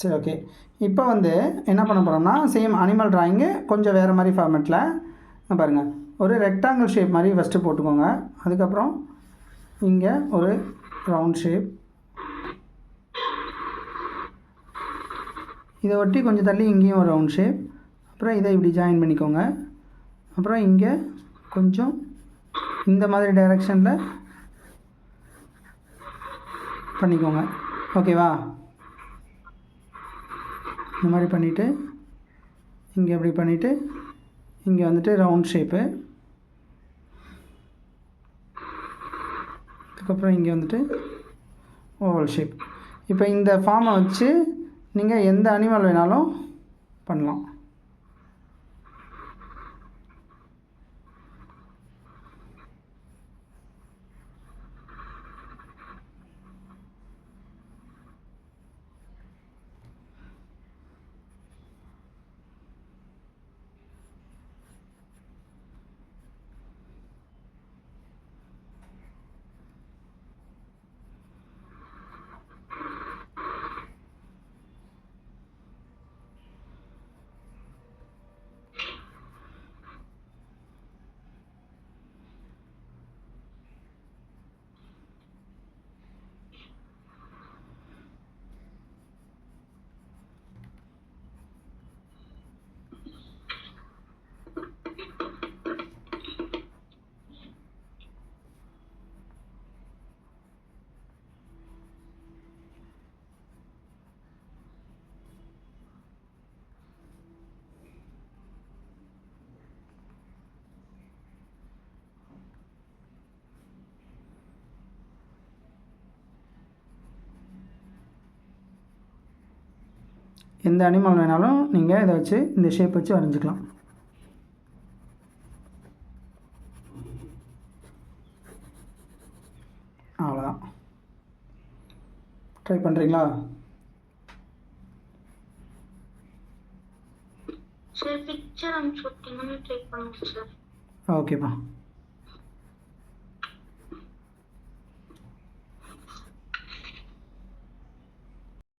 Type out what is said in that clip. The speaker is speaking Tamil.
சரி, ஓகே. இப்போ வந்து என்ன பண்ண போகிறோம்னா, சேம் அனிமல் டிராயிங்கு கொஞ்சம் வேறு மாதிரி ஃபார்மேட்டில் பாருங்கள். ஒரு ரெக்டாங்கிள் ஷேப் மாதிரி ஃபஸ்ட்டு போட்டுக்கோங்க. அதுக்கப்புறம் இங்கே ஒரு ரவுண்ட் ஷேப், இதை ஒட்டி கொஞ்சம் தள்ளி இங்கேயும் ஒரு ரவுண்ட் ஷேப், அப்புறம் இதை இப்படி ஜாயின் பண்ணிக்கோங்க. அப்புறம் இங்கே கொஞ்சம் இந்த மாதிரி டைரெக்ஷனில் பண்ணிக்கோங்க. ஓகேவா? இந்த மாதிரி பண்ணிவிட்டு இங்கே அப்படி பண்ணிவிட்டு இங்கே வந்துட்டு ரவுண்ட் ஷேப்பு, அதுக்கப்புறம் இங்கே வந்துட்டு ஓவல் ஷேப். இப்போ இந்த ஃபார்மை வச்சு நீங்கள் எந்த அனிமல் வேணாலும் பண்ணலாம். எந்த அனிமல் வேணாலும் நீங்கள் இதை வச்சு இந்த ஷேப் வச்சு வரைஞ்சிக்கலாம். அவ்வளோதான். ட்ரை பண்ணுறீங்களா? சார் பிக்சர் அனுப்பிச்சு விட்டீங்கன்னா ட்ரை பண்ணுங்க சார். ஓகேப்பா.